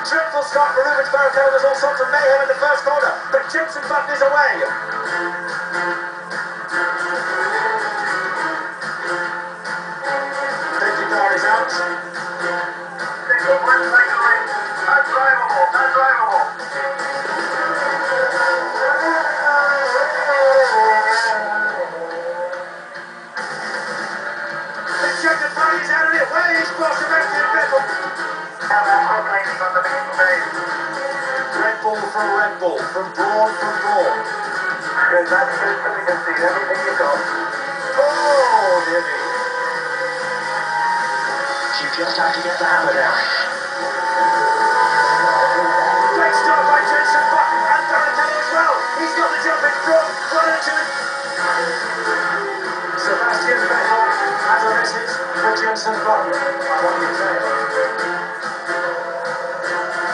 Triple stop for Rubens Barrichello. There's all sorts of mayhem in the first corner, but Jensen Button is away. Safety car is out. Undrivable. The checkered flag is out of it. Where is Sebastian Vettel? Red Bull from Red Bull, from Brawn from Brawn. Yes, that's good, so we can see everything you got. Oh, dear me. You just have to get the hammer down. Great start by Jensen Button and Barrichello as well. He's got the jump in front. 1 and 2. Sebastian Vettel has a message for Jensen Button. I want you to say it.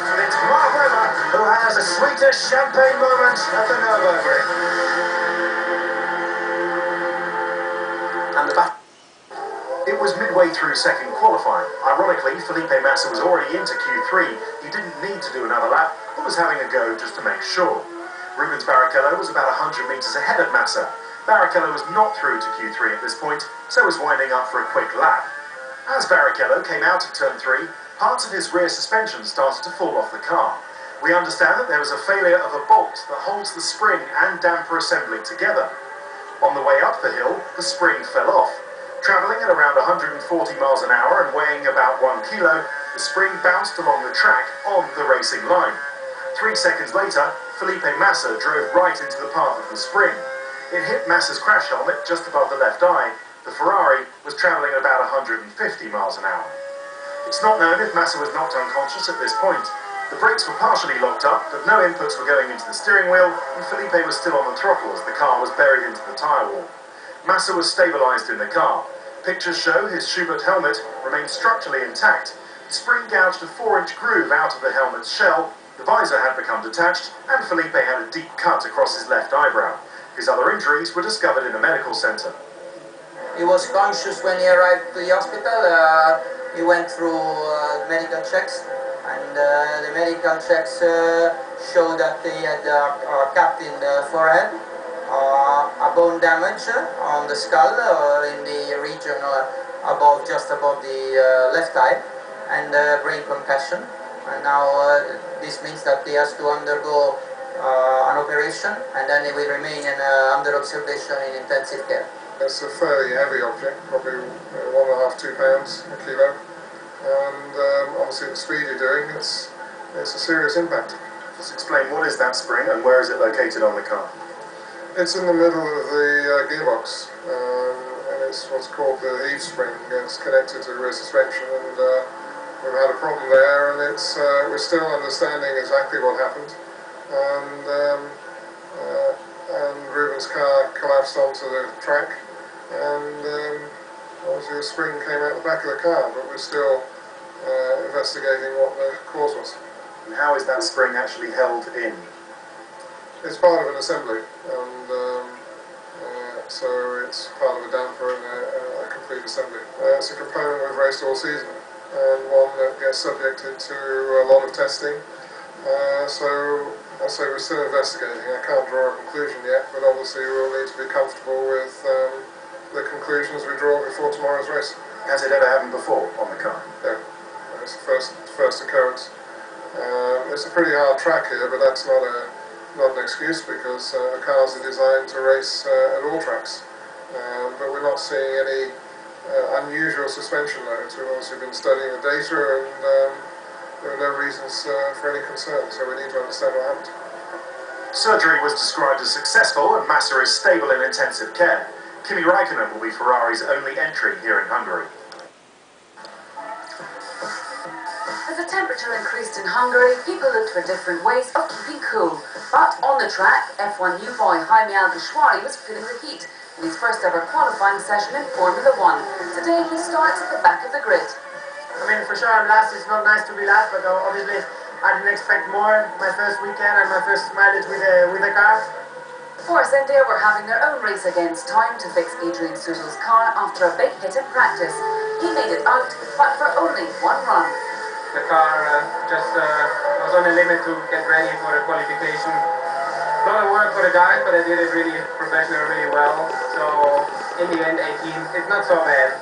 And it's Mark Webber who has a sweeter champagne moment at the Nürburgring. And the back. It was midway through second qualifying. Ironically, Felipe Massa was already into Q3. He didn't need to do another lap, but was having a go just to make sure. Rubens Barrichello was about 100 metres ahead of Massa. Barrichello was not through to Q3 at this point, so was winding up for a quick lap. As Barrichello came out of turn 3, parts of his rear suspension started to fall off the car. We understand that there was a failure of a bolt that holds the spring and damper assembly together. On the way up the hill, the spring fell off. Travelling at around 140 miles an hour and weighing about 1 kilo, the spring bounced along the track on the racing line. 3 seconds later, Felipe Massa drove right into the path of the spring. It hit Massa's crash helmet just above the left eye. The Ferrari was travelling at about 150 miles an hour. It's not known if Massa was knocked unconscious at this point. The brakes were partially locked up, but no inputs were going into the steering wheel, and Felipe was still on the throttle as the car was buried into the tyre wall. Massa was stabilised in the car. Pictures show his Schubert helmet remained structurally intact. The spring gouged a 4-inch groove out of the helmet's shell, the visor had become detached, and Felipe had a deep cut across his left eyebrow. His other injuries were discovered in a medical centre. He was conscious when he arrived to the hospital. He went through medical checks, and the medical checks showed that he had a cut in the forehead, a bone damage on the skull in the region just above the left eye, and brain concussion. And now this means that he has to undergo an operation, and then he will remain under observation in intensive care. It's a fairly heavy object, probably 1.5 to 2 pounds a kilo, and obviously the speed you're doing, it's a serious impact. Just explain, what is that spring and where is it located on the car? It's in the middle of the gearbox, and it's what's called the heave spring. It's connected to the rear suspension, and we've had a problem there, and we're still understanding exactly what happened. And Ruben's car collapsed onto the track, and obviously the spring came out the back of the car, but we're still investigating what the cause was. And how is that spring actually held in? It's part of an assembly, and so it's part of a damper and a complete assembly. It's a component we've raced all season, and one that gets subjected to a lot of testing. So I say we're still investigating. I can't draw a conclusion yet, but obviously we'll need to be comfortable with the conclusions we draw before tomorrow's race. Has it ever happened before on the car? Yeah, it's the first occurrence. It's a pretty hard track here, but that's not an excuse, because cars are designed to race at all tracks. But we're not seeing any unusual suspension loads. We've obviously been studying the data, and there are no reasons for any concern, so we need to understand what happened. Surgery was described as successful, and Massa is stable in intensive care. Kimi Räikkönen will be Ferrari's only entry here in Hungary. As the temperature increased in Hungary, people looked for different ways of keeping cool. But on the track, F1 new boy Jaime Alguersuari was feeling the heat in his first ever qualifying session in Formula 1. Today he starts at the back of the grid. I mean, for sure I'm last. It's not nice to be last, but obviously I didn't expect more. My first weekend and my first mileage with the car. Force India were having their own race against time to fix Adrian Sutil's car after a big hit in practice. He made it out, but for only one run. The car just was on a limit to get ready for the qualification. A lot of work for the guys, but I did it really professionally, really well. So in the end, 18th, it's not so bad.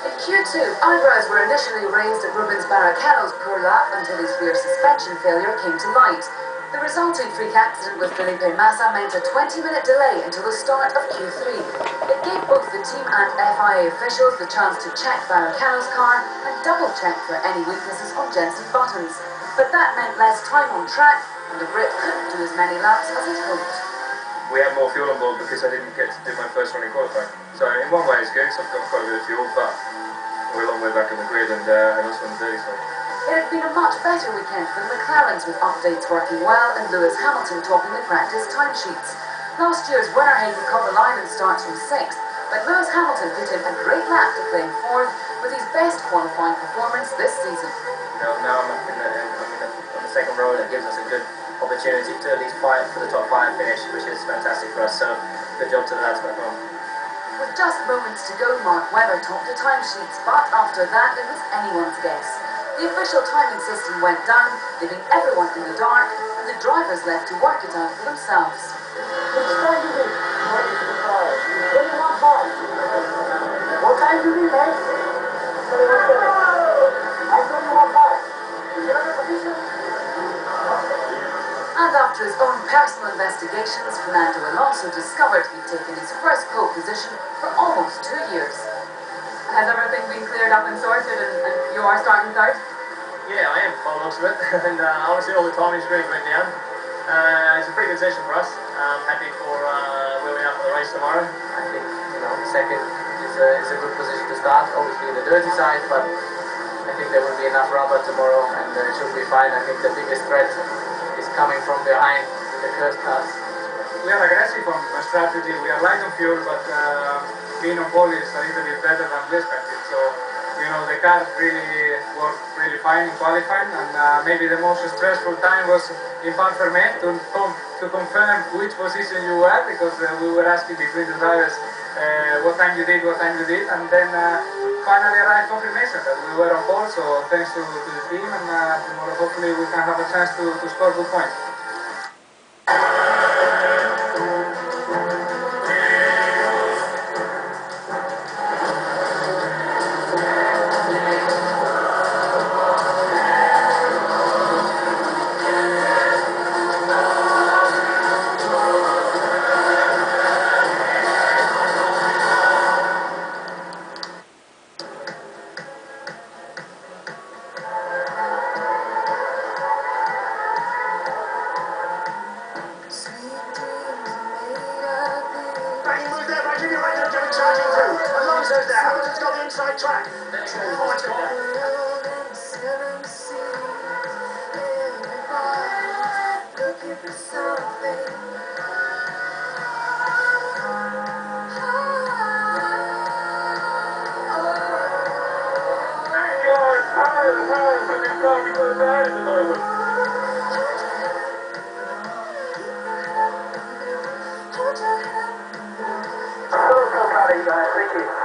In Q2, eyebrows were initially raised at Rubens Barrichello's poor lap until his rear suspension failure came to light. The resulting freak accident with Felipe Massa meant a 20-minute delay until the start of Q3. It gave both the team and FIA officials the chance to check Barrichello's car and double-check for any weaknesses on Jensen's buttons. But that meant less time on track, and the Brit couldn't do as many laps as he'd hoped. We had more fuel on board because I didn't get to do my first running qualifying. So in one way it's good, because I've got quite a bit of fuel, but we're a long way back in the grid and also on the dirty side. It had been a much better weekend for the McLarens, with updates working well and Lewis Hamilton topping the practice timesheets. Last year's winner Hayden Kovalainen starts from 6th, but Lewis Hamilton put in a great lap to claim 4th with his best qualifying performance this season. Now I'm up on the second row, and it gives us a good opportunity to at least fight for the top 5 finish, which is fantastic for us, so good job to the lads back home. With just moments to go, Mark Webber topped the timesheets, but after that it was anyone's guess. The official timing system went down, leaving everyone in the dark, and the drivers left to work it out for themselves. Which time you did? 21.5. What time you did, mate? 21.7. I'm 21.5. You have a position? And after his own personal investigations, Fernando Alonso discovered he'd taken his first pole position for almost 2 years. Has everything been cleared up and sorted, and you are starting third? Yeah, I am by the looks of it, and obviously all the timing's great right now. It's a pretty good session for us. I'm happy for where we are for the race tomorrow. I think, second is a good position to start, obviously the dirty side, but I think there will be enough rubber tomorrow and it should be fine. I think the biggest threat is coming from behind in the cursed cars. We are aggressive on strategy, we are light on fuel, but being on pole is a little bit better than we expected. So, the car really worked really fine in qualifying, and maybe the most stressful time was in Parc-Fermé to confirm which position you were, because we were asking between the drivers what time you did, and then finally arrived confirmation that we were on pole. So thanks to the team, and tomorrow hopefully we can have a chance to score good points. Alonso's there, Hamilton's got the inside track. So proud of you guys, thank you.